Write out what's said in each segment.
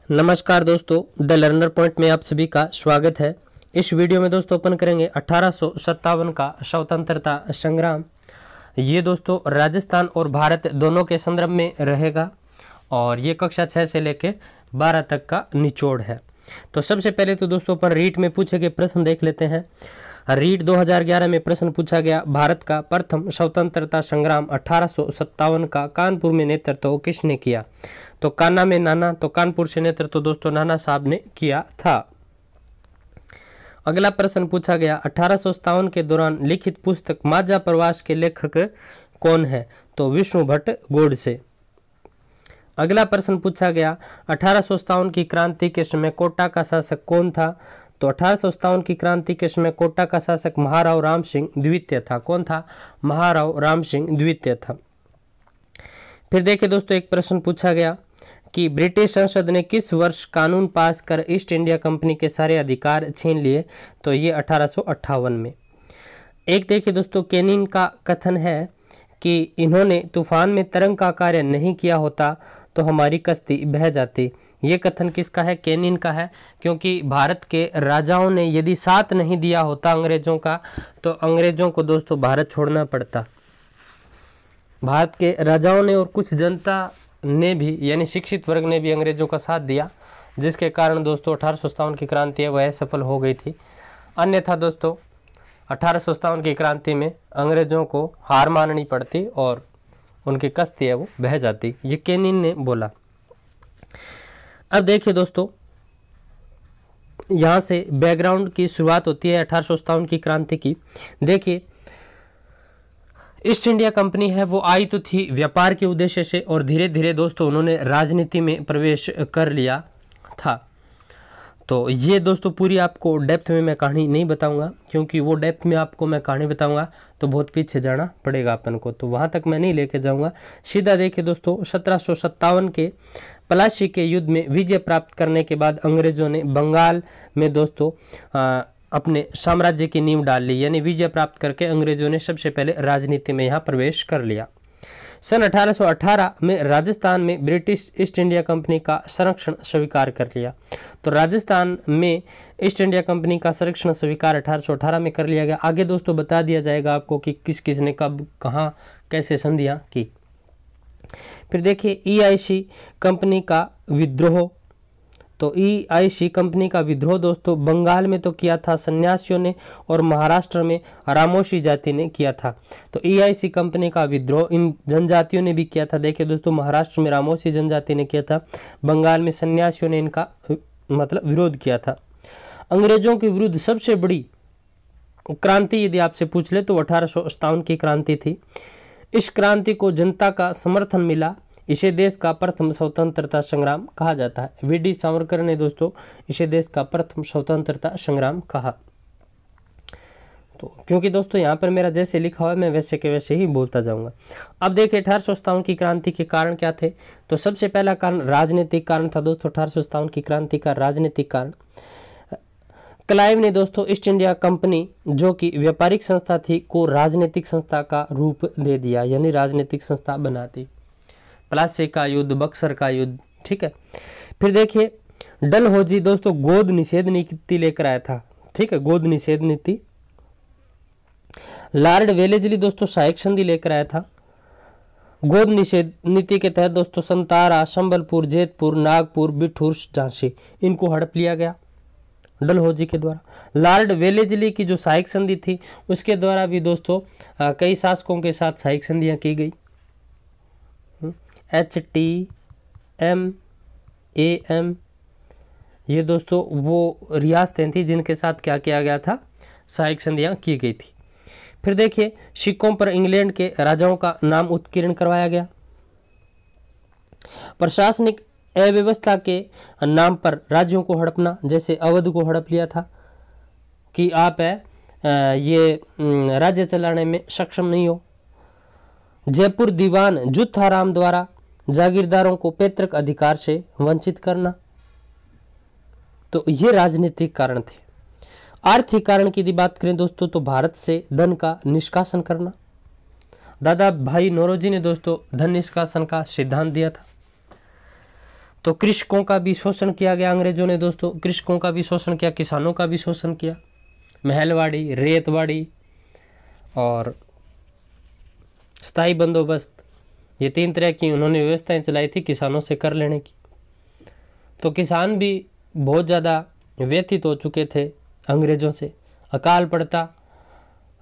नमस्कार दोस्तों, the learner point में आप सभी का स्वागत है। इस वीडियो में दोस्तों अपन करेंगे 1857 का स्वतंत्रता संग्राम। ये दोस्तों राजस्थान और भारत दोनों के संदर्भ में रहेगा और ये कक्षा 6 से लेके 12 तक का निचोड़ है। तो सबसे पहले तो दोस्तों अपन रीट में पूछे गए प्रश्न देख लेते हैं। रीट 2011 में प्रश्न पूछा गया, भारत का प्रथम स्वतंत्रता संग्राम 1857 का कानपुर में नेतृत्व किसने किया? तो कान्हा में नाना, तो कानपुर से नेतृत्व दोस्तों नाना साहब ने किया था। अगला प्रश्न पूछा गया, 1857 के दौरान लिखित पुस्तक माझा प्रवास के लेखक कौन है? तो विष्णु भट्ट गोडसे। अगला प्रश्न पूछा गया, 1857 की क्रांति के समय कोटा का शासक कौन था? तो 1857 की क्रांति के समय कोटा का शासक महाराव राम सिंह द्वितीय था। कौन था? महाराव राम सिंह द्वितीय था। फिर देखिए दोस्तों, एक प्रश्न पूछा गया कि ब्रिटिश संसद ने किस वर्ष कानून पास कर ईस्ट इंडिया कंपनी के सारे अधिकार छीन लिए? तो ये 1858 में। एक देखिए दोस्तों, केनिन का कथन है कि इन्होंने तूफान में तरंग का कार्य नहीं किया होता तो हमारी कश्ती बह जाती। ये कथन किसका है? केनिन का है, क्योंकि भारत के राजाओं ने यदि साथ नहीं दिया होता अंग्रेजों का तो अंग्रेजों को दोस्तों भारत छोड़ना पड़ता। भारत के राजाओं ने और कुछ जनता ने भी, यानी शिक्षित वर्ग ने भी अंग्रेजों का साथ दिया, जिसके कारण दोस्तों 1857 की क्रांति है वह सफल हो गई थी। अन्यथा दोस्तों 1857 की क्रांति में अंग्रेजों को हार माननी पड़ती और उनकी कश्ती है वो बह जाती। ये केनिन ने बोला। अब देखिए दोस्तों, यहाँ से बैकग्राउंड की शुरुआत होती है 1857 की क्रांति की। देखिए, ईस्ट इंडिया कंपनी है वो आई तो थी व्यापार के उद्देश्य से और धीरे धीरे दोस्तों उन्होंने राजनीति में प्रवेश कर लिया था। तो ये दोस्तों पूरी आपको डेप्थ में मैं कहानी नहीं बताऊंगा, क्योंकि वो डेप्थ में आपको मैं कहानी बताऊंगा तो बहुत पीछे जाना पड़ेगा अपन को, तो वहाँ तक मैं नहीं लेके जाऊंगा। सीधा देखिए दोस्तों, 1757 के पलासी के युद्ध में विजय प्राप्त करने के बाद अंग्रेजों ने बंगाल में दोस्तों अपने साम्राज्य की नींव डाल ली, यानी विजय प्राप्त करके अंग्रेजों ने सबसे पहले राजनीति में यहाँ प्रवेश कर लिया। सन 1818 में राजस्थान में ब्रिटिश ईस्ट इंडिया कंपनी का संरक्षण स्वीकार कर लिया। तो राजस्थान में ईस्ट इंडिया कंपनी का संरक्षण स्वीकार 1818 में कर लिया गया। आगे दोस्तों बता दिया जाएगा आपको कि किस किस ने कब कहाँ कैसे संधियां की। फिर देखिए EIC कंपनी का विद्रोह। तो EIC कंपनी का विद्रोह दोस्तों बंगाल में तो किया था सन्यासियों ने और महाराष्ट्र में रामोशी जाति ने किया था। तो EIC कंपनी का विद्रोह इन जनजातियों ने भी किया था। देखिए दोस्तों, महाराष्ट्र में रामोशी जनजाति ने किया था, बंगाल में सन्यासियों ने इनका मतलब विरोध किया था। अंग्रेजों के विरुद्ध सबसे बड़ी क्रांति यदि आपसे पूछ ले तो 1857 की क्रांति थी। इस क्रांति को जनता का समर्थन मिला, इसे देश का प्रथम स्वतंत्रता संग्राम कहा जाता है। VD सावरकर ने दोस्तों इसे देश का प्रथम स्वतंत्रता संग्राम कहा। तो क्योंकि दोस्तों यहाँ पर मेरा जैसे लिखा हुआ है मैं वैसे के वैसे ही बोलता जाऊंगा। अब देखिए 1857 की क्रांति के कारण क्या थे? तो सबसे पहला कारण राजनीतिक कारण था दोस्तों। 1857 की क्रांति का राजनीतिक कारण, क्लाइव ने दोस्तों ईस्ट इंडिया कंपनी जो कि व्यापारिक संस्था थी को राजनीतिक संस्था का रूप दे दिया, यानी राजनीतिक संस्था बना दी। प्लासी का युद्ध, बक्सर का युद्ध, ठीक है। फिर देखिए डलहौजी दोस्तों गोद निषेध नीति लेकर आया था, ठीक है, गोद निषेध नीति। लॉर्ड वेलेस्ली दोस्तों सहायक संधि लेकर आया था। गोद निषेध नीति के तहत दोस्तों संतारा, संबलपुर, जेतपुर, नागपुर, बिठूर, झांसी इनको हड़प लिया गया डलहौजी के द्वारा। लॉर्ड वेलेस्ली की जो सहायक संधि थी उसके द्वारा भी दोस्तों कई शासकों के साथ सहायक संधियां की गई। HTMAM ये दोस्तों वो रियासतें थी जिनके साथ क्या किया गया था? सहायक संधियां की गई थी। फिर देखिए सिक्कों पर इंग्लैंड के राजाओं का नाम उत्कीर्ण करवाया गया। प्रशासनिक अव्यवस्था के नाम पर राज्यों को हड़पना, जैसे अवध को हड़प लिया था कि आप ये राज्य चलाने में सक्षम नहीं हो। जयपुर दीवान जुत्थाराम द्वारा जागीरदारों को पैतृक अधिकार से वंचित करना। तो ये राजनीतिक कारण थे। आर्थिक कारण की यदि बात करें दोस्तों तो भारत से धन का निष्कासन करना। दादा भाई नौरोजी ने दोस्तों धन निष्कासन का सिद्धांत दिया था। तो कृषकों का भी शोषण किया गया अंग्रेजों ने दोस्तों, कृषकों का भी शोषण किया, किसानों का भी शोषण किया। महलवाड़ी, रेतवाड़ी और स्थायी बंदोबस्त, ये 3 तरह की उन्होंने व्यवस्थाएं चलाई थी किसानों से कर लेने की। तो किसान भी बहुत ज़्यादा व्यथित हो चुके थे अंग्रेजों से, अकाल पड़ता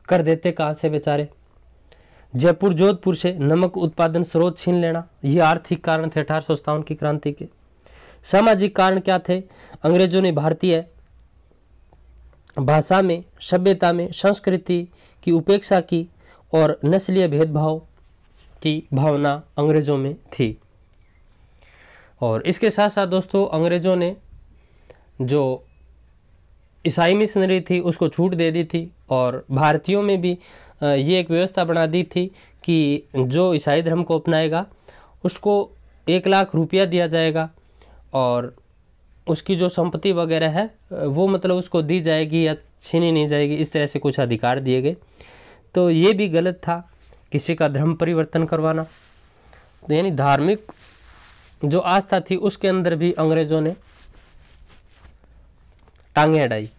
कर देते कहाँ से बेचारे। जयपुर जोधपुर से नमक उत्पादन स्रोत छीन लेना, ये आर्थिक कारण थे 1857 की क्रांति के। सामाजिक कारण क्या थे? अंग्रेजों ने भारतीय भाषा में, सभ्यता में संस्कृति की उपेक्षा की और नस्लीय भेदभाव की भावना अंग्रेजों में थी। और इसके साथ साथ दोस्तों अंग्रेजों ने जो ईसाई मिशनरी थी उसको छूट दे दी थी और भारतीयों में भी ये एक व्यवस्था बना दी थी कि जो ईसाई धर्म को अपनाएगा उसको 1 लाख रुपया दिया जाएगा और उसकी जो संपत्ति वगैरह है वो मतलब उसको दी जाएगी या छीनी नहीं जाएगी, इस तरह से कुछ अधिकार दिए गए। तो ये भी गलत था किसी का धर्म परिवर्तन करवाना। तो यानी धार्मिक जो आस्था थी उसके अंदर भी अंग्रेजों ने टांगें अड़ाई।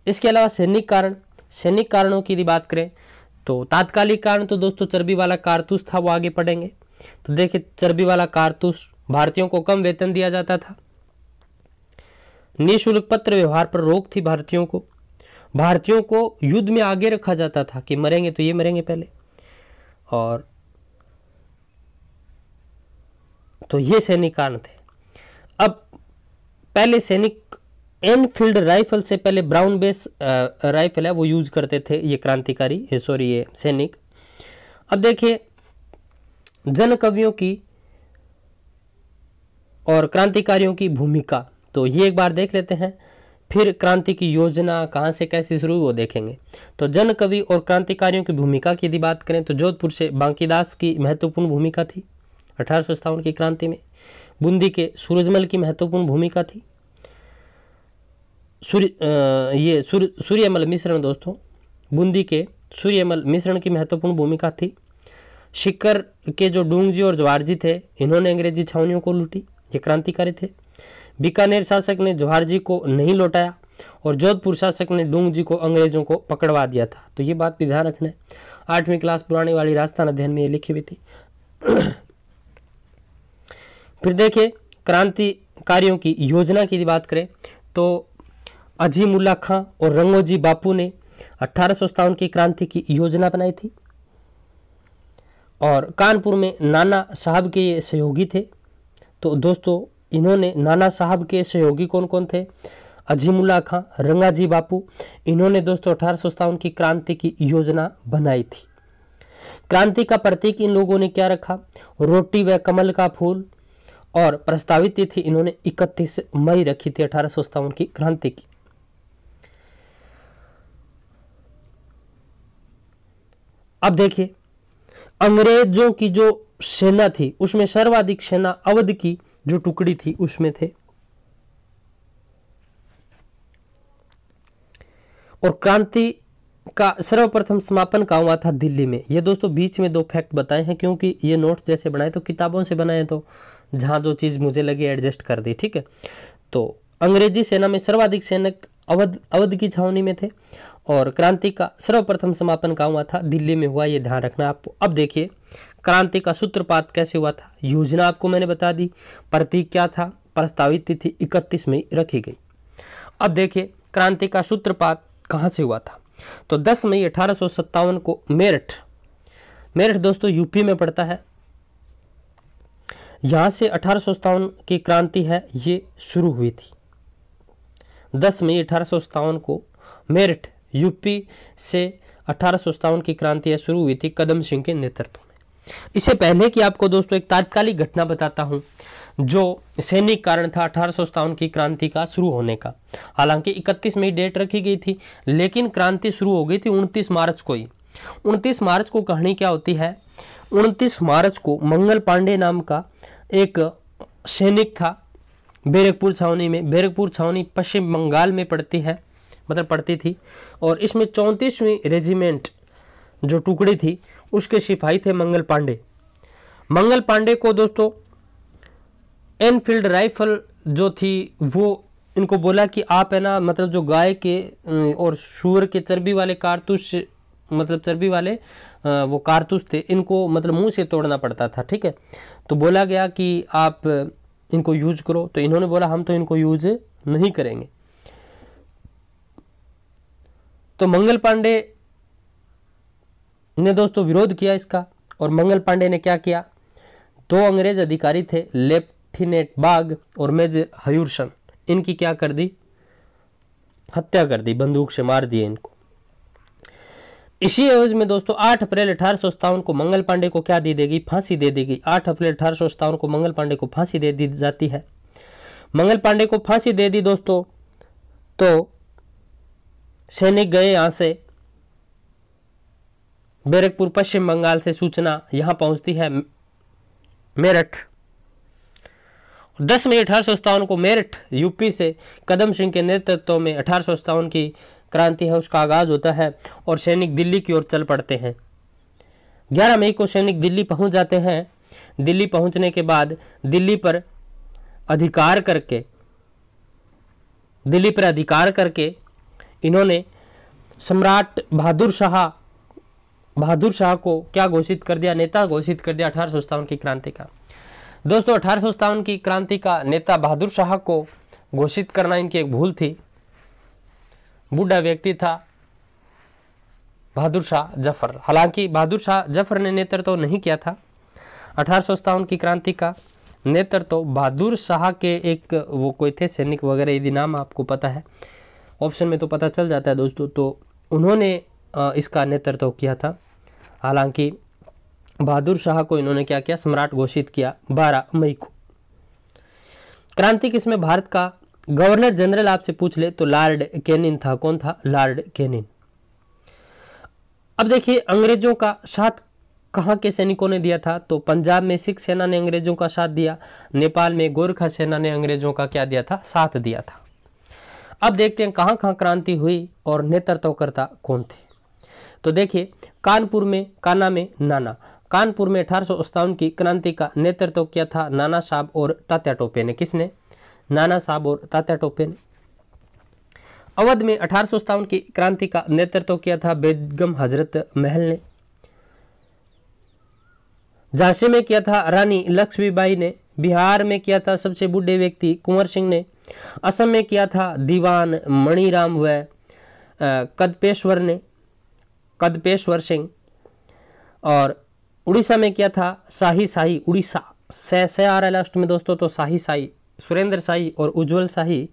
इसके अलावा सैनिक कारणों की यदि बात करें तो तात्कालिक कारण तो दोस्तों चर्बी वाला कारतूस था, वो आगे पढ़ेंगे। तो देखिए चर्बी वाला कारतूस, भारतीयों को कम वेतन दिया जाता था, निःशुल्क पत्र व्यवहार पर रोक थी भारतीयों को युद्ध में आगे रखा जाता था कि मरेंगे तो ये मरेंगे पहले। और तो ये सैनिक कारण थे। अब पहले सैनिक एनफील्ड राइफल से पहले ब्राउन बेस राइफल है वो यूज करते थे ये ये सैनिक। अब देखिए जन कवियों की और क्रांतिकारियों की भूमिका, तो ये एक बार देख लेते हैं, फिर क्रांति की योजना कहाँ से कैसे शुरू वो देखेंगे। तो जन कवि और क्रांतिकारियों की भूमिका की यदि बात करें तो जोधपुर से बांकीदास की महत्वपूर्ण भूमिका थी 1857 की क्रांति में। बूंदी के सूरजमल की महत्वपूर्ण भूमिका थी। सूर्यमल मिश्रण दोस्तों, बूंदी के सूर्यमल मिश्रण की महत्वपूर्ण भूमिका थी। शिकर के जो डूंगजी और जवाहरजी थे इन्होंने अंग्रेजी छावनियों को लूटी, ये क्रांतिकारी थे। बीकानेर शासक ने जवाहरजी को नहीं लौटाया और जोधपुर शासक ने डूंगजी को अंग्रेजों को पकड़वा दिया था। तो ये बात भी ध्यान रखना है, 8वीं क्लास पुरानी वाली राजस्थान अध्ययन में ये लिखी हुई थी। फिर देखिए क्रांतिकारियों की योजना की बात करें तो अजीमुल्ला खां और रंगोजी बापू ने 1857 की क्रांति की योजना बनाई थी और कानपुर में नाना साहब के ये सहयोगी थे। तो दोस्तों इन्होंने, नाना साहब के सहयोगी कौन कौन थे? अजीमुल्ला खां, रंगाजी बापू, इन्होंने दोस्तों 1857 की क्रांति की योजना बनाई थी। क्रांति का प्रतीक इन लोगों ने क्या रखा? रोटी व कमल का फूल। और प्रस्तावित तिथि इन्होंने 31 मई रखी थी 1857 की क्रांति की। अब देखिए अंग्रेजों की जो सेना थी उसमें सर्वाधिक सेना अवध की जो टुकड़ी थी उसमें थे। और क्रांति का सर्वप्रथम समापन कहाँ हुआ था? दिल्ली में। ये दोस्तों बीच में 2 फैक्ट बताए हैं क्योंकि ये नोट्स जैसे बनाए तो किताबों से बनाए तो जहां जो चीज मुझे लगी एडजस्ट कर दी, ठीक है। तो अंग्रेजी सेना में सर्वाधिक सैनिक अवध की छावनी में थे और क्रांति का सर्वप्रथम समापन कहाँ हुआ था? दिल्ली में हुआ, ये ध्यान रखना आपको। अब देखिए क्रांति का सूत्रपात कैसे हुआ था? योजना आपको मैंने बता दी, प्रतीक क्या था, प्रस्तावित तिथि 31 मई रखी गई। अब देखिए क्रांति का सूत्रपात कहाँ से हुआ था? तो 10 मई 1857 को मेरठ दोस्तों यूपी में पड़ता है, यहां से 1857 की क्रांति है ये शुरू हुई थी। 10 मई 1857 को मेरठ यूपी से 1857 की क्रांति शुरू हुई थी कदम सिंह के नेतृत्व में। इससे पहले कि आपको दोस्तों एक तात्कालिक घटना बताता हूं जो सैनिक कारण था 1857 की क्रांति का शुरू होने का। हालांकि 31 मई डेट रखी गई थी लेकिन क्रांति शुरू हो गई थी 29 मार्च को ही। 29 मार्च को कहानी क्या होती है? 29 मार्च को मंगल पांडे नाम का एक सैनिक था बैरकपुर छावनी में। बैरकपुर छावनी पश्चिम बंगाल में पड़ती है, मतलब पड़ती थी, और इसमें 34वीं रेजिमेंट जो टुकड़ी थी उसके सिपाही थे मंगल पांडे। मंगल पांडे को दोस्तों एनफील्ड राइफल जो थी वो इनको बोला कि आप है ना, मतलब जो गाय के और सूअर के चर्बी वाले कारतूस, मतलब चर्बी वाले वो कारतूस थे, इनको मतलब मुंह से तोड़ना पड़ता था, ठीक है। तो बोला गया कि आप इनको यूज करो, तो इन्होंने बोला हम तो इनको यूज नहीं करेंगे। तो मंगल पांडे ने दोस्तों विरोध किया इसका, और मंगल पांडे ने क्या किया, 2 अंग्रेज अधिकारी थे, लेफ्टिनेंट बाग और मेजर हयूरसन, इनकी क्या कर दी, हत्या कर दी, बंदूक से मार दिए इनको। इसी एवज में दोस्तों 8 अप्रैल 1857 को मंगल पांडे को क्या दी देगी, फांसी दे देगी। 8 अप्रैल 1857 को मंगल पांडे को फांसी दे दी जाती है। मंगल पांडे को फांसी दे दी दोस्तों, तो सैनिक गए यहां से बैरकपुर, पश्चिम बंगाल से सूचना यहां पहुंचती है मेरठ। 10 मई 1857 को मेरठ यूपी से कदम सिंह के नेतृत्व में 1857 की क्रांति है उसका आगाज होता है, और सैनिक दिल्ली की ओर चल पड़ते हैं। 11 मई को सैनिक दिल्ली पहुंच जाते हैं। दिल्ली पहुंचने के बाद दिल्ली पर अधिकार करके इन्होंने सम्राट बहादुर शाह को क्या घोषित कर दिया, नेता घोषित कर दिया 1857 की क्रांति का। दोस्तों 1857 की क्रांति का नेता बहादुर शाह को घोषित करना इनकी एक भूल थी। बूढ़ा व्यक्ति था बहादुर शाह जफर। हालांकि बहादुर शाह जफर ने नेतृत्व नहीं किया था 1857 की क्रांति का। नेतृत्व बहादुर शाह के एक वो कोई थे सैनिक वगैरह, यदि नाम आपको पता है ऑप्शन में तो पता चल जाता है दोस्तों, तो उन्होंने इसका नेतृत्व किया था। हालांकि बहादुर शाह को इन्होंने क्या किया, सम्राट घोषित किया 12 मई को। क्रांति किसमें भारत का गवर्नर जनरल आपसे पूछ ले तो लॉर्ड कैनिन था। कौन था, लॉर्ड कैनिन। अब देखिए अंग्रेजों का साथ कहां के सैनिकों ने दिया था, तो पंजाब में सिख सेना ने अंग्रेजों का साथ दिया, नेपाल में गोरखा सेना ने अंग्रेजों का क्या दिया था, साथ दिया था। अब देखते हैं कहां कहां क्रांति हुई और नेतृत्वकर्ता कौन थे। तो देखिए कानपुर में 1857 की क्रांति का नेतृत्व किया था नाना साहब और तात्या टोपे ने। किसने, नाना साहब और तात्या टोपे ने। अवध में 1857 की क्रांति का नेतृत्व किया था बेगम हजरत महल ने। झांसी में किया था रानी लक्ष्मीबाई ने। बिहार में किया था सबसे बूढ़े व्यक्ति कुंवर सिंह ने। असम में किया था दीवान मणिराम व कदपेश्वर सिंह। और उड़ीसा में किया था शाही उड़ीसा से आ रहा है लास्ट में दोस्तों, तो शाही सुरेंद्र शाही और उज्जवल शाही।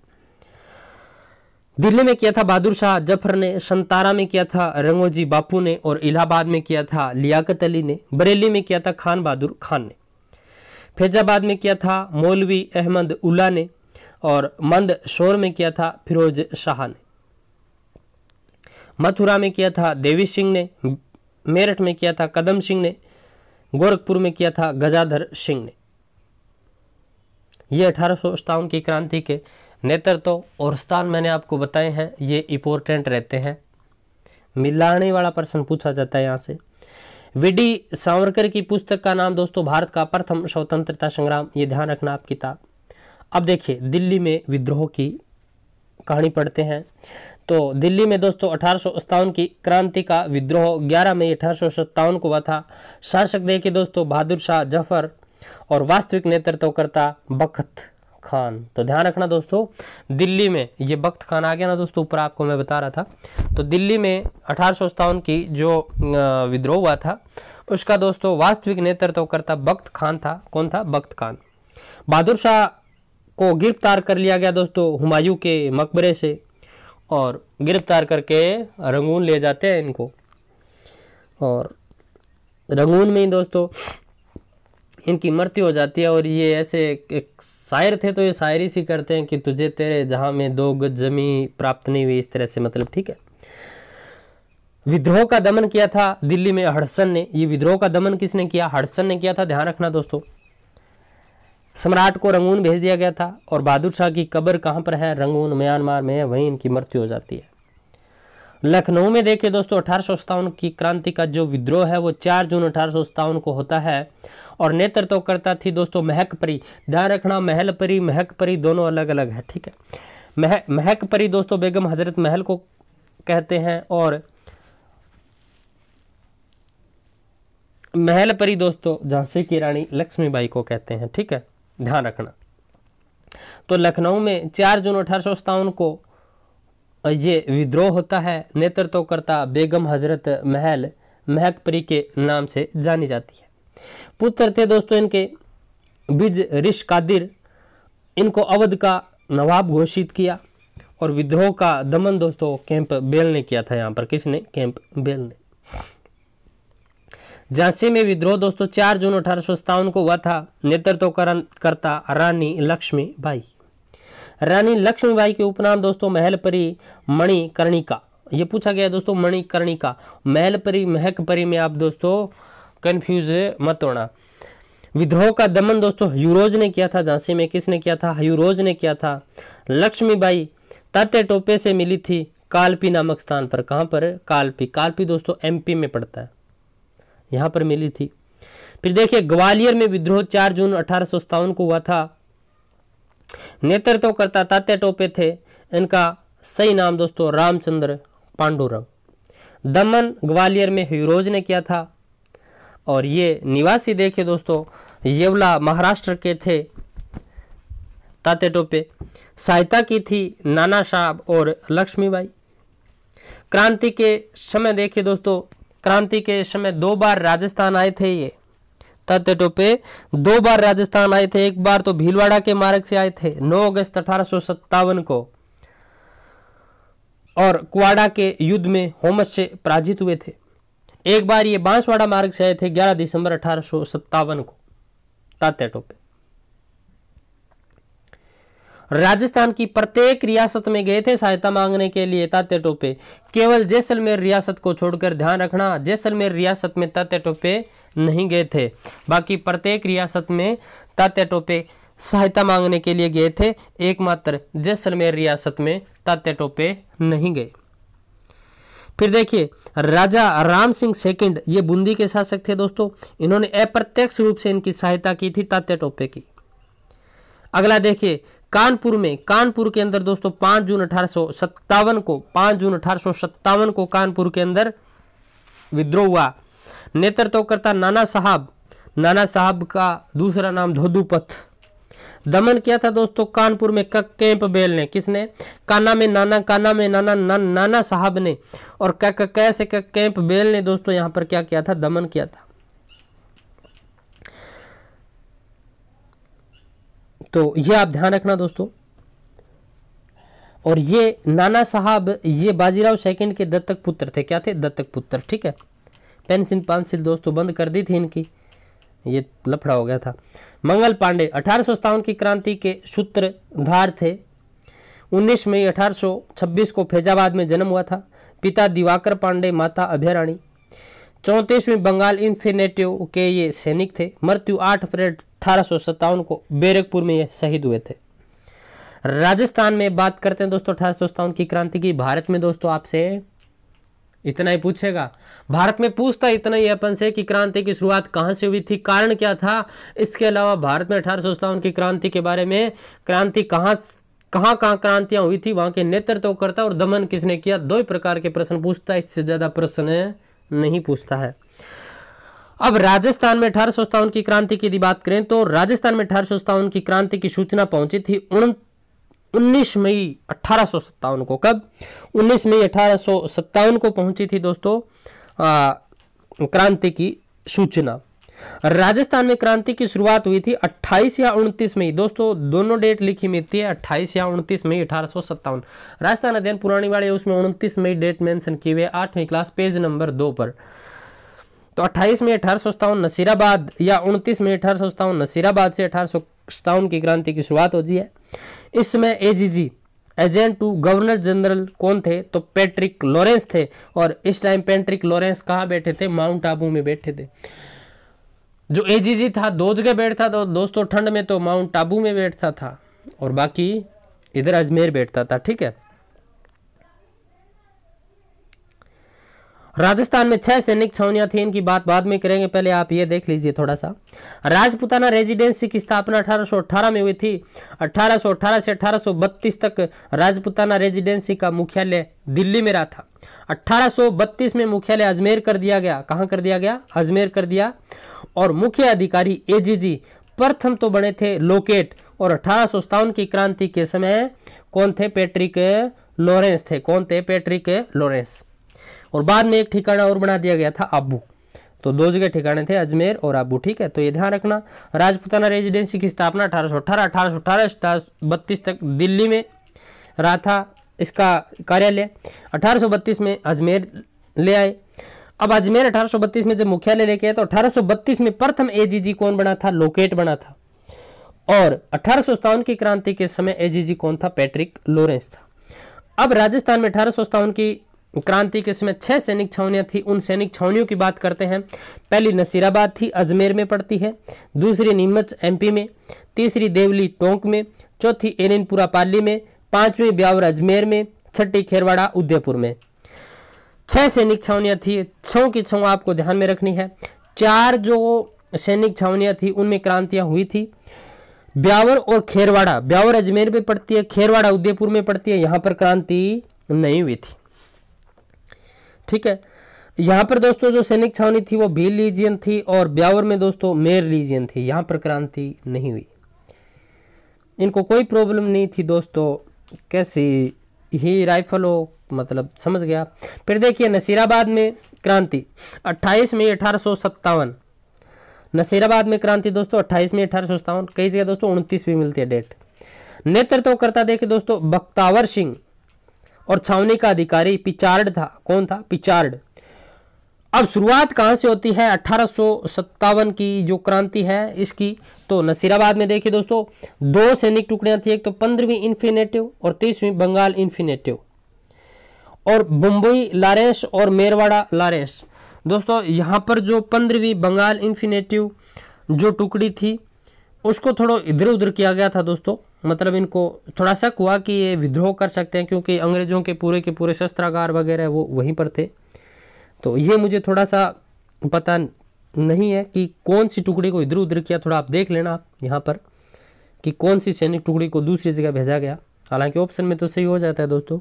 दिल्ली में किया था बहादुर शाह जफर ने। संतारा में किया था रंगोजी बापू ने। और इलाहाबाद में किया था लियाकत अली ने। बरेली में किया था खान बहादुर खान ने। फैजाबाद में किया था मौलवी अहमद उल्ला ने। और मंदसौर में किया था फिरोज शाह ने। मथुरा में किया था देवी सिंह ने। मेरठ में किया था कदम सिंह ने। गोरखपुर में किया था गजाधर सिंह ने। ये 1857 की क्रांति के नेतृत्व और स्थान मैंने आपको बताए हैं, ये इंपॉर्टेंट रहते हैं। मिलाने वाला प्रश्न पूछा जाता है यहाँ से। वीडी सावरकर की पुस्तक का नाम दोस्तों भारत का प्रथम स्वतंत्रता संग्राम, ये ध्यान रखना आप किताब। अब देखिए दिल्ली में विद्रोह की कहानी पढ़ते हैं। तो दिल्ली में दोस्तों 1857 की क्रांति का विद्रोह 11 मई 1857 को हुआ था। शासक देखिए दोस्तों बहादुर शाह जफर और वास्तविक नेतृत्वकर्ता बख्त खान। तो ध्यान रखना दोस्तों दिल्ली में ये बख्त खान आ गया ना दोस्तों, ऊपर आपको मैं बता रहा था। तो दिल्ली में 1857 की जो विद्रोह हुआ था उसका दोस्तों वास्तविक नेतृत्वकर्ता बख्त खान था। कौन था, बख्त खान। बहादुर शाह को गिरफ्तार कर लिया गया दोस्तों हुमायूं के मकबरे से, और गिरफ्तार करके रंगून ले जाते हैं इनको। और रंगून में ही दोस्तों इनकी मृत्यु हो जाती है। और ये ऐसे एक शायर थे, तो ये शायरी सी करते हैं कि तुझे तेरे जहां में 2 गज जमी प्राप्त नहीं हुई, इस तरह से, मतलब ठीक है। विद्रोह का दमन किया था दिल्ली में हडसन ने। ये विद्रोह का दमन किसने किया, हडसन ने किया था। ध्यान रखना दोस्तों। सम्राट को रंगून भेज दिया गया था। और बहादुर शाह की कब्र कहां पर है, रंगून म्यांमार में है, वहीं इनकी मृत्यु हो जाती है। लखनऊ में देखिए दोस्तों 1857 की क्रांति का जो विद्रोह है वो 4 जून 1857 को होता है और नेतृत्व करता थी दोस्तों महकपरी। ध्यान रखना महलपरी महकपरी दोनों अलग अलग है, ठीक है। महकपरी दोस्तों बेगम हजरत महल को कहते हैं और महलपरी दोस्तों झांसी की रानी लक्ष्मीबाई को कहते हैं, ठीक है, ध्यान रखना। तो लखनऊ में 4 जून 1857 को ये विद्रोह होता है। नेतृत्व करता बेगम हजरत महल महकपरी के नाम से जानी जाती है। पुत्र थे दोस्तों इनके बिज रिश कादिर, इनको अवध का नवाब घोषित किया और विद्रोह का दमन दोस्तों कैंप बेल ने किया था। यहाँ पर किसने? कैंप बेल ने। झांसी में विद्रोह दोस्तों 4 जून 1857 को हुआ था। नेतृत्व करता रानी लक्ष्मीबाई। रानी लक्ष्मीबाई के उपनाम दोस्तों महलपरी मणिकर्णिका, ये पूछा गया दोस्तों मणिकर्णिका। महलपरी महकपरी में आप दोस्तों कंफ्यूज मत होना। विद्रोह का दमन दोस्तों हयूरोज ने किया था। झांसी में किसने किया था? हयूरोज ने किया था। लक्ष्मीबाई तात्या टोपे से मिली थी कालपी नामक स्थान पर। कहां पर? कालपी। कालपी दोस्तों एमपी में पड़ता है, यहां पर मिली थी। फिर देखिए ग्वालियर में विद्रोह 4 जून 1857 को हुआ था। नेतृत्व करता तात्या टोपे थे। इनका सही नाम दोस्तों रामचंद्र पांडुरंग। दमन ग्वालियर में हयूरोज ने किया था और ये निवासी देखिए दोस्तों येवला महाराष्ट्र के थे तात्या टोपे। सहायता की थी नाना साहब और लक्ष्मीबाई। क्रांति के समय देखिए दोस्तों, क्रांति के समय 2 बार राजस्थान आए थे। ये तात्या टोपे 2 बार राजस्थान आए थे। एक बार तो भीलवाड़ा के मार्ग से आए थे 9 अगस्त 1857 को और कुआड़ा के युद्ध में होमस से पराजित हुए थे। एक बार ये बांसवाड़ा मार्ग से आए थे 11 दिसंबर 1857 को तात्या टोपे। राजस्थान की प्रत्येक रियासत में गए थे सहायता मांगने के लिए तात्या टोपे। केवल जैसलमेर रियासत को छोड़कर, ध्यान रखना, जैसलमेर रियासत में तात्या टोपे नहीं गए थे। बाकी प्रत्येक रियासत में तात्या टोपे सहायता मांगने के लिए गए थे। एकमात्र जैसलमेर रियासत में तात्या टोपे नहीं गए। फिर देखिए राजा राम सिंह सेकंड, ये बूंदी के शासक थे दोस्तों। इन्होंने अप्रत्यक्ष रूप से इनकी सहायता की थी तात्या टोपे की। अगला देखिए कानपुर में, कानपुर के अंदर दोस्तों 5 जून 1857 को, 5 जून 1857 को कानपुर के अंदर विद्रोह हुआ। नेतृत्व करता नाना साहब। नाना साहब का दूसरा नाम धोधुपथ। दमन किया था दोस्तों कानपुर में कैंप बेल ने। किसने? काना में नाना, काना में नाना, नाना साहब ने और कैसे कैंप बेल ने दोस्तों यहां पर क्या किया था? दमन किया था। तो ये आप ध्यान रखना दोस्तों। और ये नाना साहब ये बाजीराव सेकंड के दत्तक पुत्र थे। क्या थे? दत्तक पुत्र, ठीक है। पेंसिल पांसिल दोस्तों बंद कर दी थी इनकी, ये लफड़ा हो गया था। मंगल पांडे 1857 की क्रांति के सूत्रधार थे। 19 मई 1826 को फैजाबाद में जन्म हुआ था। पिता दिवाकर पांडे, माता अभयरानी। 34वीं बंगाल इन्फेनेटिव के ये सैनिक थे। मृत्यु 8 अप्रैल 1857 को बैरकपुर में ये शहीद हुए थे। राजस्थान में बात करते हैं दोस्तों 1857 की क्रांति की। भारत में दोस्तों आपसे इतना ही पूछेगा, भारत में पूछता इतना ही अपन से कि क्रांति की शुरुआत कहां से हुई थी, कारण क्या था। इसके अलावा भारत में 1857 की क्रांति के बारे में, क्रांति कहां क्रांतियां हुई थी, वहां के नेतृत्व करता और दमन किसने किया, 2 प्रकार के प्रश्न पूछता है, इससे ज्यादा प्रश्न नहीं पूछता है। अब राजस्थान में 1857 की क्रांति की यदि बात करें तो राजस्थान में 1857 की क्रांति की सूचना पहुंची थी 19 मई 1857 को। कब? 19 मई 1857 को पहुंची थी दोस्तों क्रांति की सूचना। राजस्थान में क्रांति की शुरुआत हुई थी 28 या 29 मई। दोस्तों दोनों डेट लिखी मिलती है 28 या 29 मई 1857। राजस्थान अध्ययन पुरानी वाले उसमें 29 मई डेट मेंशन की हुई है 8वीं क्लास पेज नंबर 2 पर। तो 28 मई 1857 नसीराबाद या 29 मई 1857 नसीराबाद से 1857 की क्रांति की शुरुआत होती है। इस समय AGG agent to governor general कौन थे? तो पैट्रिक लॉरेंस थे। और इस टाइम पैट्रिक लॉरेंस कहाँ बैठे थे? माउंट आबू में बैठे थे। जो एजीजी था 2 जगह बैठता था दोस्तों, ठंड में तो माउंट आबू में बैठता था और बाकी इधर अजमेर बैठता था, ठीक है। राजस्थान में 6 सैनिक छावनियां थी, इनकी बात बाद में करेंगे, पहले आप ये देख लीजिए थोड़ा सा। राजपुताना रेजिडेंसी की स्थापना 1818 में हुई थी। 1818 से 1832 तक राजपुताना रेजिडेंसी का मुख्यालय दिल्ली में रहा था। 1832 में मुख्यालय अजमेर कर दिया गया। कहां कर दिया गया? अजमेर कर दिया। और मुख्य अधिकारी एजीजी प्रथम तो बने थे लोकेट, और 1857 की क्रांति के समय कौन थे? पैट्रिक लॉरेंस थे। कौन थे? Patrick Lawrence. और बाद में एक ठिकाना और बना दिया गया था, आबू। तो दो जगह ठिकाने थे, अजमेर और आबू। ठीक है, तो ये ध्यान रखना। राजपुताना रेजिडेंसी की स्थापना 1832 तक दिल्ली में रहा था इसका कार्यालय। 1832 में अजमेर ले आए। अब अजमेर 1832 में जब मुख्यालय लेके आए तो 1832 में प्रथम एजीजी कौन बना था? लोकेट बना था। और 1857 की क्रांति के समय एजीजी कौन था? पैट्रिक लॉरेंस था। अब राजस्थान में 1857 की क्रांति के समय 6 सैनिक छावनियां थी। उन सैनिक छावनियों की बात करते हैं। पहली नसीराबाद थी, अजमेर में पड़ती है। दूसरी नीमच एमपी में। तीसरी देवली टोंक में। चौथी एननपुरा पाली में। पांचवी ब्यावर अजमेर में। छठी खेरवाड़ा उदयपुर में। 6 सैनिक छावनियां थी। 6 की 6 आपको ध्यान में रखनी है। 4 जो सैनिक छावनियां थी उनमें क्रांतियां हुई थी। ब्यावर और खेरवाड़ा, ब्यावर अजमेर में पड़ती है, खेरवाड़ा उदयपुर में पड़ती है, यहां पर क्रांति नहीं हुई थी। ठीक है, यहां पर दोस्तों जो सैनिक छावनी थी वो भील लीजियन थी, और ब्यावर में दोस्तों मेर लीजियन थी। यहां पर क्रांति नहीं हुई। इनको कोई प्रॉब्लम नहीं थी दोस्तों, कैसी ही राइफल हो, मतलब समझ गया। फिर देखिए नसीराबाद में क्रांति 28 मई 1857। नसीराबाद में क्रांति दोस्तों 28 मई 1857। कई जगह दोस्तों 29 भी मिलती है डेट। नेतृत्व करता देखिए दोस्तों बख्तावर सिंह, और छावनी का अधिकारी पिचार्ड था। कौन था? पिचार्ड। अब शुरुआत कहां से होती है? 1857 की जो क्रांति है इसकी, तो नसीराबाद में देखिए दोस्तों 2 सैनिक टुकड़ियां थी। एक तो 15वीं इन्फिनेटिव और 30वीं बंगाल इन्फिनेटिव, और बम्बई लॉरेंस और मेरवाड़ा लॉरेंस। दोस्तों यहां पर जो 15वीं बंगाल इन्फिनेटिव जो टुकड़ी थी उसको थोड़ा इधर उधर किया गया था दोस्तों। मतलब इनको थोड़ा शक हुआ कि ये विद्रोह कर सकते हैं, क्योंकि अंग्रेजों के पूरे शस्त्रागार वगैरह वो वहीं पर थे। तो ये मुझे थोड़ा सा पता नहीं है कि कौन सी टुकड़ी को इधर उधर किया। थोड़ा आप देख लेना आप यहाँ पर कि कौन सी सैनिक टुकड़ी को दूसरी जगह भेजा गया। हालांकि ऑप्शन में तो सही हो जाता है दोस्तों,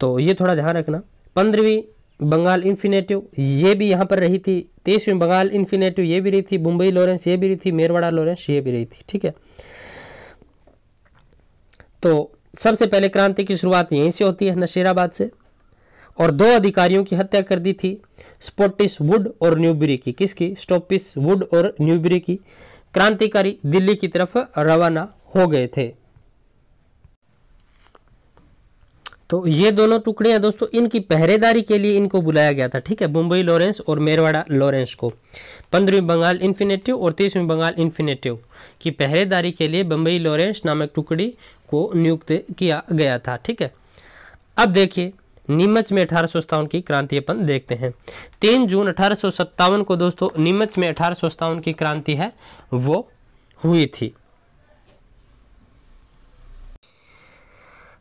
तो ये थोड़ा ध्यान रखना। 15वीं बंगाल इन्फिनेटिव ये भी यहाँ पर रही थी। 23वीं बंगाल इन्फिनेटिव ये भी रही थी। मुंबई लॉरेंस ये भी रही थी। मेरवाड़ा लॉरेंस ये भी रही थी। ठीक है, तो सबसे पहले क्रांति की शुरुआत यहीं से होती है, नशीराबाद से। और 2 अधिकारियों की हत्या कर दी थी, स्पॉटिस वुड और न्यूबरी की। किसकी? स्टॉपिस वुड और न्यूबरी की। क्रांतिकारी दिल्ली की तरफ रवाना हो गए थे। तो ये दोनों टुकड़ियां दोस्तों, इनकी पहरेदारी के लिए इनको बुलाया गया था। ठीक है, मुंबई लॉरेंस और मेरवाड़ा लॉरेंस को 15वीं बंगाल इन्फिनेटिव और 30वीं बंगाल इन्फिनेटिव की पहरेदारी के लिए मुंबई लॉरेंस नामक टुकड़ी को नियुक्त किया गया था। ठीक है, अब देखिए नीमच में 1857 की क्रांति अपन देखते हैं। 3 जून 1857 को दोस्तों नीमच में 1857 की क्रांति है वो हुई थी।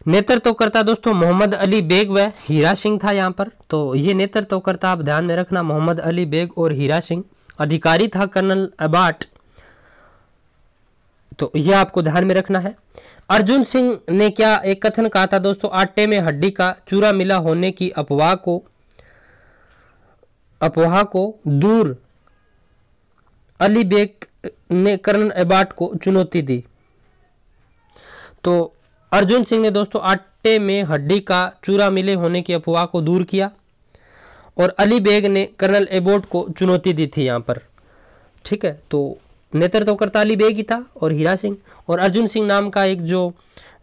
नेतृत्वकर्ता दोस्तों मोहम्मद अली बेग व हीरा सिंह था यहाँ पर। तो ये नेतृत्वकर्ता आप ध्यान में रखना, मोहम्मद अली बेग और हीरा सिंह। अधिकारी था कर्नल अबाट, तो ये आपको ध्यान में रखना है। अर्जुन सिंह ने क्या एक कथन कहा था दोस्तों? आटे में हड्डी का चूरा मिला होने की अफवाह को दूर अली बेग ने कर्नल अबाट को चुनौती दी। तो अर्जुन सिंह ने दोस्तों आटे में हड्डी का चूरा मिले होने की अफवाह को दूर किया, और अली बेग ने कर्नल एबोट को चुनौती दी थी यहाँ पर। ठीक है, तो नेतृत्वकर्ता अली बेग ही था और हीरा सिंह, और अर्जुन सिंह नाम का एक जो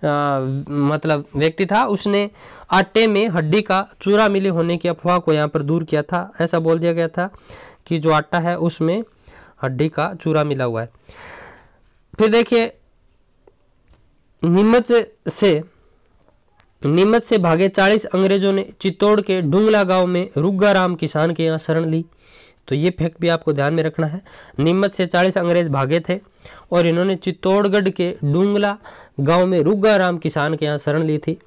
मतलब व्यक्ति था, उसने आटे में हड्डी का चूरा मिले होने की अफवाह को यहाँ पर दूर किया था। ऐसा बोल दिया गया था कि जो आटा है उसमें हड्डी का चूरा मिला हुआ है। फिर देखिए नीमच से भागे 40 अंग्रेजों ने चित्तौड़ के डुंगला गांव में रुग्गाराम किसान के यहाँ शरण ली। तो ये फैक्ट भी आपको ध्यान में रखना है। नीमच से 40 अंग्रेज भागे थे और इन्होंने चित्तौड़गढ़ के डुंगला गांव में रुग्गाराम किसान के यहाँ शरण ली थी,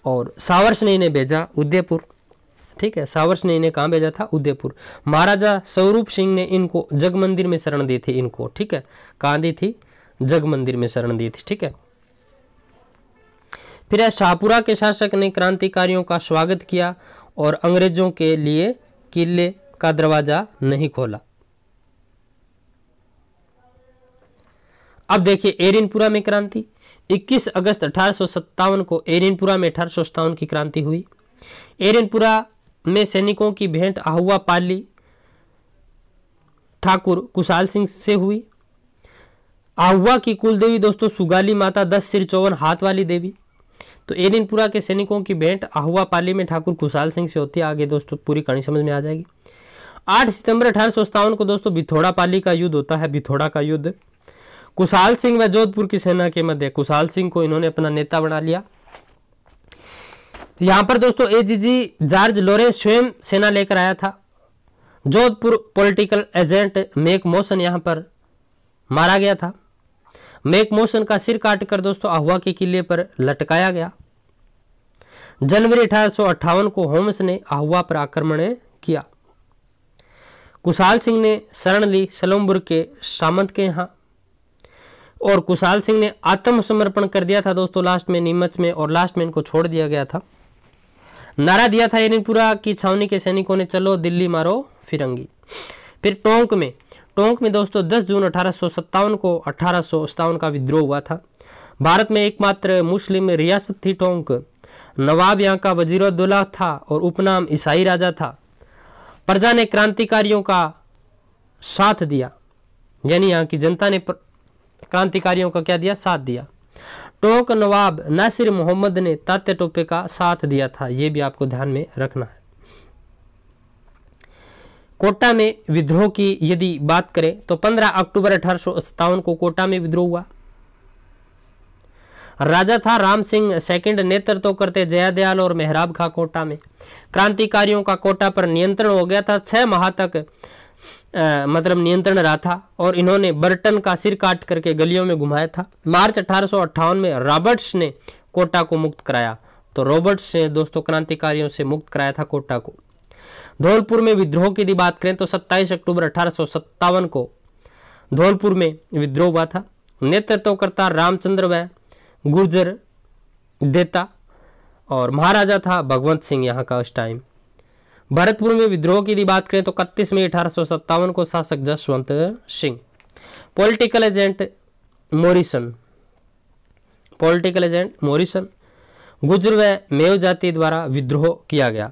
और सावर्स ने इन्हें भेजा उदयपुर। ठीक है, सावरस ने इन्हें कहाँ भेजा था? उदयपुर। महाराजा स्वरूप सिंह ने इनको जग मंदिर में शरण दी थी इनको, ठीक है, कहाँ दी थी? जग मंदिर में शरण दी थी, ठीक है। फिर शाहपुरा के शासक ने क्रांतिकारियों का स्वागत किया और अंग्रेजों के लिए किले का दरवाजा नहीं खोला। अब देखिए एरिनपुरा में क्रांति। 21 अगस्त 1857 को एरिनपुरा में 1857 की क्रांति हुई। एरिनपुरा में सैनिकों की भेंट आहुआ पाली ठाकुर कुशाल सिंह से हुई। आहुआ की कुलदेवी दोस्तों सुगाली माता, 10 सिर 54 हाथ वाली देवी। तो एरिनपुरा के सैनिकों की भेंट आहुआ पाली में ठाकुर कुशाल सिंह से होती है। आगे दोस्तों पूरी कहानी समझ में आ जाएगी। 8 सितंबर 1857 को दोस्तों भिथोड़ा पाली का युद्ध होता है, भिथोड़ा का युद्ध। कुशाल सिंह व जोधपुर की सेना के मध्य कुशाल सिंह को इन्होंने अपना नेता बना लिया। यहां पर दोस्तों एजीजी जॉर्ज लॉरेंस स्वयं सेना लेकर आया था। Jodhpur political agent make motion यहां पर मारा गया था। मेक मोशन का सिर काटकर दोस्तों आहुआ के किले पर लटकाया गया। जनवरी 1858 को होम्स ने आहुआ पर आक्रमण किया। कुशाल सिंह ने शरण ली सलोमबुर्ग के सामंत के यहां और कुशाल सिंह ने आत्मसमर्पण कर दिया था दोस्तों लास्ट में नीमच में, और लास्ट में इनको छोड़ दिया गया था। नारा दिया था एरिनपुरा की छावनी के सैनिकों ने, चलो दिल्ली मारो फिरंगी। फिर टोंक में दोस्तों 10 जून 1857 को 1857 का विद्रोह हुआ था। भारत में एकमात्र मुस्लिम रियासत थी टोंक। नवाब यहाँ का वजीरुद्दौला था और उपनाम ईसाई राजा था। प्रजा ने क्रांतिकारियों का साथ दिया, यानी यहाँ की जनता ने क्रांतिकारियों का क्या दिया? साथ दिया। टोंक नवाब नासिर मोहम्मद ने तात्या टोपे का साथ दिया था, ये भी आपको ध्यान में रखना है। कोटा में विद्रोह की यदि बात करें तो 15 अक्टूबर 1857 को कोटा में विद्रोह हुआ। राजा था राम सिंह सेकंड, नेतृत्व करते जयादयाल और मेहराब खां कोटा में। क्रांतिकारियों का कोटा पर नियंत्रण हो गया था। 6 माह तक मतलब नियंत्रण रहा था और इन्होंने बर्टन का सिर काट करके गलियों में घुमाया था। मार्च 1858 में रॉबर्ट्स ने कोटा को मुक्त कराया। तो रॉबर्ट्स ने दोस्तों क्रांतिकारियों से मुक्त कराया था कोटा को। धौलपुर में विद्रोह की यदि बात करें तो 27 अक्टूबर 1857 को धौलपुर में विद्रोह हुआ था। नेतृत्व करता रामचंद्र व गुर्जर देता और महाराजा था भगवंत सिंह यहाँ का उस टाइम। भरतपुर में विद्रोह की यदि बात करें तो 31 मई 1857 को शासक Jaswant Singh. Political agent Morrison Gurjar व मेव जाति द्वारा विद्रोह किया गया।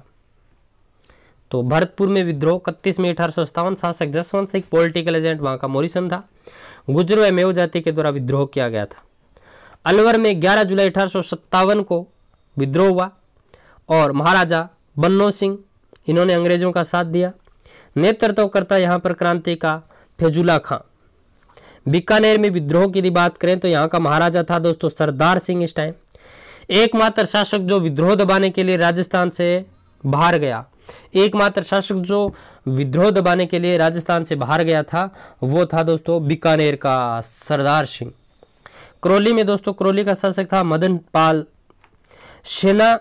तो भरतपुर में विद्रोह 31 मई 1857, शासक जसवंत सिंह, पॉलिटिकल एजेंट वहां का मोरिसन था। गुर्जर व मेव जाति के द्वारा विद्रोह किया गया था। अलवर में 11 जुलाई 1857 को विद्रोह हुआ और महाराजा बन्नो सिंह इन्होंने अंग्रेजों का साथ दिया। नेतृत्व करता यहाँ पर क्रांति का फैजुल्ला खां। बीकानेर में विद्रोह की यदि बात करें तो यहाँ का महाराजा था दोस्तों सरदार सिंह। इस टाइम एकमात्र शासक जो विद्रोह दबाने के लिए राजस्थान से बाहर गया, एकमात्र शासक जो विद्रोह दबाने के लिए राजस्थान से बाहर गया था वो था दोस्तों बीकानेर का सरदार सिंह। करौली में दोस्तों करौली का शासक था मदन पाल। सेना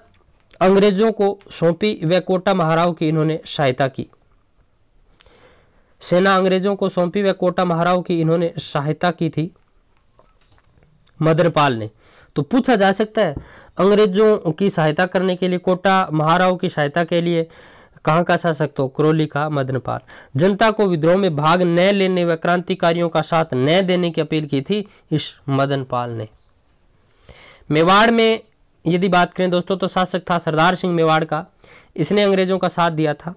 अंग्रेजों को सौंपी व कोटा महाराव की इन्होंने सहायता की। सेना अंग्रेजों को सौंपी व कोटा महाराव की इन्होंने सहायता की थी मदनपाल ने। तो पूछा जा सकता है अंग्रेजों की सहायता करने के लिए, कोटा महाराव की सहायता के लिए कहाँ का शासक? तो करौली का मदनपाल। जनता को विद्रोह में भाग न लेने व क्रांतिकारियों का साथ न देने की अपील की थी इस मदनपाल ने। मेवाड़ में यदि बात करें दोस्तों तो शासक था सरदार सिंह मेवाड़ का, इसने अंग्रेजों का साथ दिया था।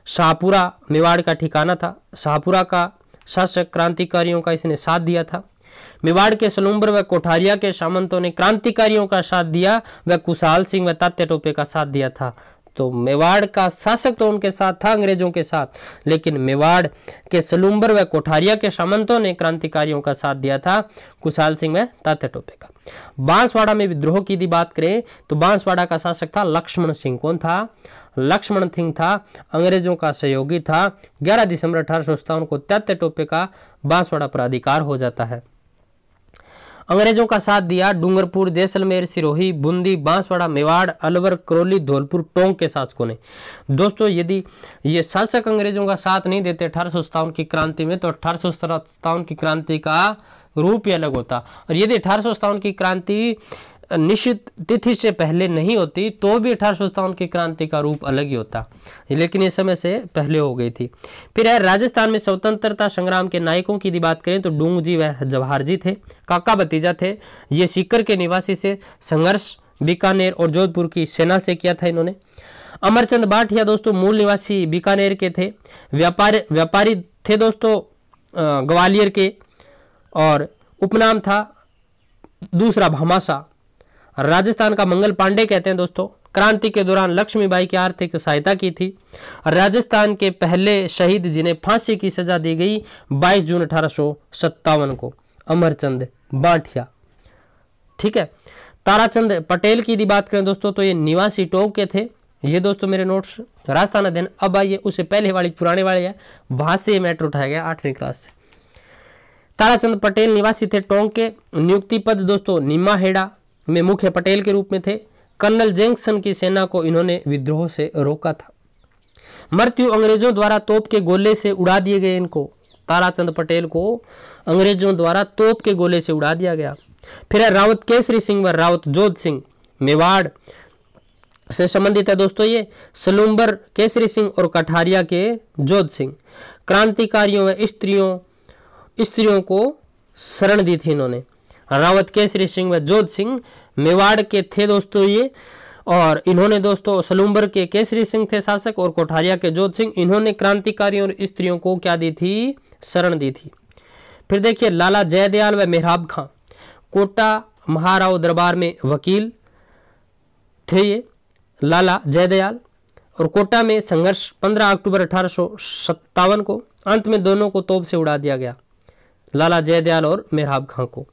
शाहपुरा मेवाड़ का ठिकाना था। शाहपुरा का शासक क्रांतिकारियों का इसने साथ दिया था। मेवाड़ के सलूम्बर व कोठारिया के सामंतों ने क्रांतिकारियों का साथ दिया व कुशाल सिंह व तात्या टोपे का साथ दिया था। तो मेवाड़ का शासक तो उनके साथ था अंग्रेजों के साथ, लेकिन मेवाड़ के सलूम्बर व कोठारिया के सामंतों ने क्रांतिकारियों का साथ दिया था कुशाल सिंह व तात्या टोपे का। बांसवाड़ा में विद्रोह की यदि बात करें तो बांसवाड़ा का शासक था लक्ष्मण सिंह। कौन था? लक्ष्मण सिंह था, अंग्रेजों का सहयोगी था। 11 दिसंबर 1857 को तात्या टोपे का बांसवाड़ा पर अधिकार हो जाता है। अंग्रेजों का साथ दिया डूंगरपुर, जैसलमेर, सिरोही, बूंदी, बांसवाड़ा, मेवाड़, अलवर, करौली, धौलपुर, टोंक के शासकों ने। दोस्तों यदि ये शासक अंग्रेजों का साथ नहीं देते 1857 की क्रांति में, तो 1857 की क्रांति का रूप ही अलग होता। और यदि 1857 की क्रांति निश्चित तिथि से पहले नहीं होती तो भी 1857 की क्रांति का रूप अलग ही होता, लेकिन ये समय से पहले हो गई थी। फिर है राजस्थान में स्वतंत्रता संग्राम के नायकों की यदि बात करें तो डूंग जी व जवाहर जी थे, काका भतीजा थे। ये सीकर के निवासी से संघर्ष बीकानेर और जोधपुर की सेना से किया था इन्होंने। अमरचंद भाटिया दोस्तों मूल निवासी बीकानेर के थे, व्यापारी थे दोस्तों ग्वालियर के, और उपनाम था दूसरा भामाशाह। राजस्थान का मंगल पांडे कहते हैं दोस्तों। क्रांति के दौरान लक्ष्मीबाई की आर्थिक सहायता की थी। राजस्थान के पहले शहीद जिन्हें फांसी की सजा दी गई 22 जून 1857 को, अमरचंद भाटिया। ठीक है। ताराचंद पटेल की यदि बात करें दोस्तों तो ये निवासी टोंक के थे। ये दोस्तों मेरे नोट्स राजस्थान अध्ययन। अब आइए उससे पहले वाली पुराने वाले है, वहां से मैटर उठाया गया 8वीं क्लास से। ताराचंद पटेल निवासी थे टोंक के। नियुक्ति पद दोस्तों निमाहेड़ा में मुख्य पटेल के रूप में थे। कर्नल जैक्सन की सेना को इन्होंने विद्रोह से रोका था। मृत्यु अंग्रेजों द्वारा तोप के गोले से उड़ा दिए गए। इनको ताराचंद पटेल को अंग्रेजों द्वारा तोप के गोले से उड़ा दिया गया। फिर है रावत केसरी सिंह व रावत जोध सिंह, मेवाड़ से संबंधित है दोस्तों ये। सलूम्बर केसरी सिंह और कठारिया के जोध सिंह। क्रांतिकारियों व स्त्रियों को शरण दी थी इन्होंने। रावत केसरी सिंह व जोध सिंह मेवाड़ के थे दोस्तों ये, और इन्होंने दोस्तों सलूम्बर के केसरी सिंह थे शासक, और कोठारिया के जोध सिंह। इन्होंने क्रांतिकारियों और स्त्रियों को क्या दी थी? शरण दी थी। फिर देखिए लाला जयदयाल व मेहराब खां, कोटा महाराव दरबार में वकील थे ये लाला जयदयाल, और कोटा में संघर्ष 15 अक्टूबर 1857 को। अंत में दोनों को तोप से उड़ा दिया गया, लाला जयदयाल और मेहराब खां को।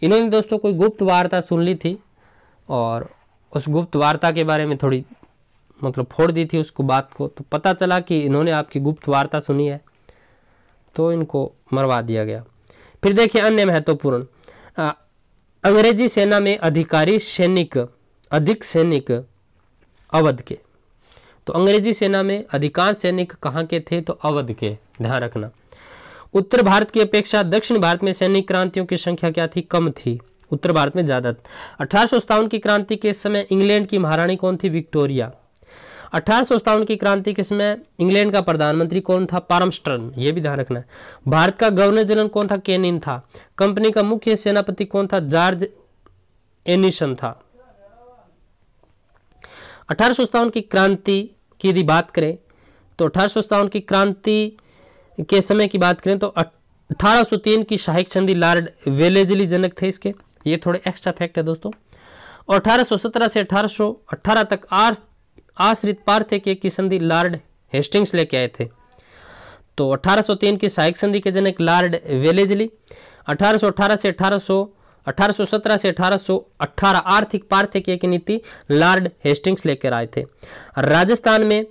इन्होंने दोस्तों कोई गुप्त वार्ता सुन ली थी, और उस गुप्त वार्ता के बारे में थोड़ी मतलब फोड़ दी थी उसको बात को, तो पता चला कि इन्होंने आपकी गुप्त वार्ता सुनी है, तो इनको मरवा दिया गया। फिर देखिए अन्य महत्वपूर्ण, अंग्रेजी सेना में अधिक सैनिक अवध के। तो अंग्रेजी सेना में अधिकांश सैनिक कहाँ के थे? तो अवध के, ध्यान रखना। उत्तर भारत की अपेक्षा दक्षिण भारत में सैनिक क्रांतियों की संख्या क्या थी? कम थी। उत्तर भारत में ज्यादा। 1857 की क्रांति के समय इंग्लैंड की महारानी कौन थी? विक्टोरिया। 1857 की क्रांति के समय इंग्लैंड का प्रधानमंत्री कौन था? पारमस्टर्न, ये भी ध्यान रखना है। भारत का गवर्नर जनरल कौन था? केनिन था। कंपनी का मुख्य सेनापति कौन था? जॉर्ज एनिसन था। 1857 की क्रांति की यदि बात करें तो 1857 की क्रांति के समय की बात करें तो 1803 की सहायक संधि लॉर्ड वेलेजली जनक थे इसके, ये थोड़े एक्स्ट्रा फैक्ट है दोस्तों। और 1817 से 1818 तक आश्रित पार्थक्य की संधि लॉर्ड हेस्टिंग्स लेके आए थे। तो 1803 की सहायक संधि के जनक लॉर्ड वेलेजली। 1817 से 1818 आर्थिक पार्थक्य की नीति लॉर्ड हेस्टिंग्स लेकर आए थे। राजस्थान में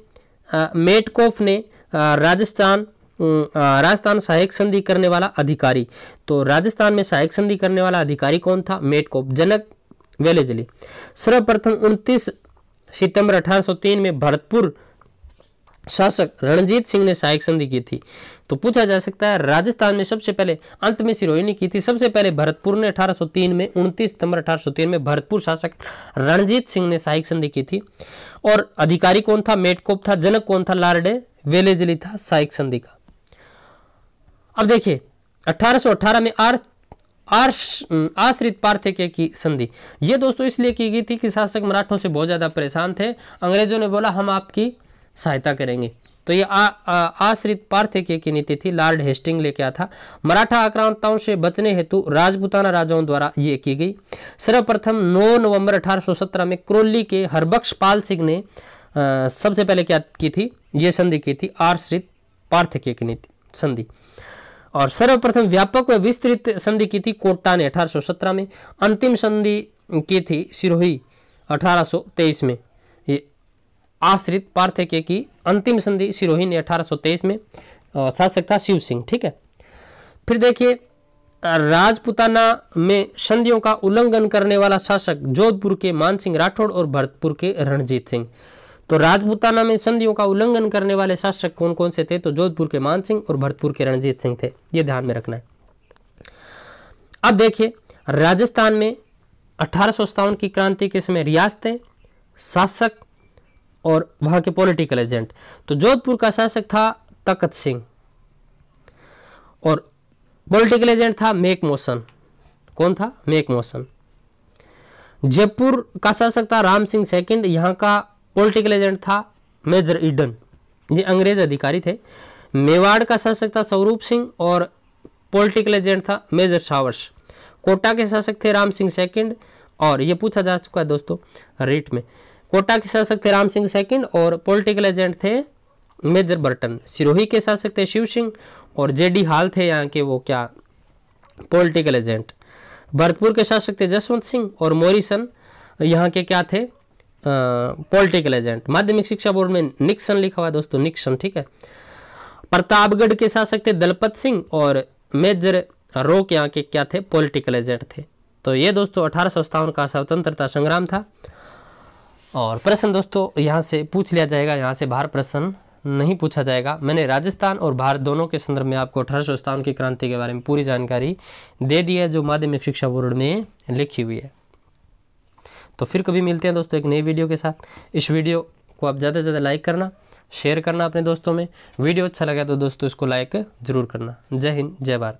मेटकोफ ने राजस्थान सहायक संधि करने वाला अधिकारी। तो राजस्थान में सहायक संधि करने वाला अधिकारी कौन था? मेटकोफ। जनक वेलेजली। सर्वप्रथम 29 सितंबर 1803 में भरतपुर शासक रणजीत सिंह ने सहायक संधि की थी। तो पूछा जा सकता है राजस्थान में सबसे पहले, अंत में सिरोही ने की थी, सबसे पहले भरतपुर ने 1803 में 29 सितंबर 1803 में भरतपुर शासक रणजीत सिंह ने सहायक संधि की थी। और अधिकारी कौन था? मेटकोफ था। जनक कौन था? लॉर्ड वेलेजली था सहायक संधि का। अब देखिए 1818 में आश्रित पार्थक्य की संधि, ये दोस्तों इसलिए की गई थी कि शासक मराठों से बहुत ज्यादा परेशान थे। अंग्रेजों ने बोला हम आपकी सहायता करेंगे, तो ये आश्रित पार्थक्य की नीति थी, लॉर्ड हेस्टिंग लेके आया था। मराठा आक्रांताओं से बचने हेतु राजपूताना राजाओं द्वारा ये की गई। सर्वप्रथम 9 नवंबर 1817 में करौली के हरबख्श पाल सिंह ने सबसे पहले क्या की थी? ये संधि की थी, आश्रित पार्थक्य की नीति संधि। और सर्वप्रथम व्यापक व विस्तृत संधि की थी कोटा ने 1817 में। अंतिम संधि की थी सिरोही 1823 में। ये आश्रित पार्थक्य की अंतिम संधि सिरोही ने 1823 में, शासक था शिव सिंह। ठीक है। फिर देखिए राजपूताना में संधियों का उल्लंघन करने वाला शासक जोधपुर के मानसिंह राठौड़ और भरतपुर के रणजीत सिंह। तो राजपूताना में संधियों का उल्लंघन करने वाले शासक कौन कौन से थे? तो जोधपुर के मानसिंह और भरतपुर के रणजीत सिंह थे, ये ध्यान में रखना है। अब देखिए राजस्थान में 1857 की क्रांति के समय रियासतें, शासक और वहां के पॉलिटिकल एजेंट। तो जोधपुर का शासक था तखत सिंह और पॉलिटिकल एजेंट था मेकमोहन। कौन था? मेकमोहन। जयपुर का शासक था राम सिंह सेकंड, यहाँ का पॉलिटिकल एजेंट था मेजर ईडन, ये अंग्रेज अधिकारी थे। मेवाड़ का शासक था स्वरूप सिंह और पॉलिटिकल एजेंट था मेजर सावर्स। कोटा के शासक थे राम सिंह सेकंड, और ये पूछा जा चुका है दोस्तों रीट में। कोटा के शासक थे राम सिंह सेकंड और पॉलिटिकल एजेंट थे मेजर बर्टन। सिरोही के शासक थे शिव सिंह और जेडी हाल थे यहाँ के वो क्या पॉलिटिकल एजेंट। भरतपुर के शासक थे जसवंत सिंह और मॉरिसन यहाँ के क्या थे पॉलिटिकल एजेंट। माध्यमिक शिक्षा बोर्ड में निक्सन लिखा हुआ है दोस्तों, निक्सन, ठीक है। प्रतापगढ़ के शासक थे दलपत सिंह और मेजर रोक यहाँ के क्या थे पॉलिटिकल एजेंट थे। तो ये दोस्तों 1857 का स्वतंत्रता संग्राम था। और प्रश्न दोस्तों यहाँ से पूछ लिया जाएगा, यहाँ से बाहर प्रश्न नहीं पूछा जाएगा। मैंने राजस्थान और भारत दोनों के संदर्भ में आपको 1857 की क्रांति के बारे में पूरी जानकारी दे दी है जो माध्यमिक शिक्षा बोर्ड में लिखी हुई है। तो फिर कभी मिलते हैं दोस्तों एक नई वीडियो के साथ। इस वीडियो को आप ज़्यादा से ज़्यादा लाइक करना, शेयर करना अपने दोस्तों में। वीडियो अच्छा लगा तो दोस्तों इसको लाइक जरूर करना। जय हिंद, जय भारत।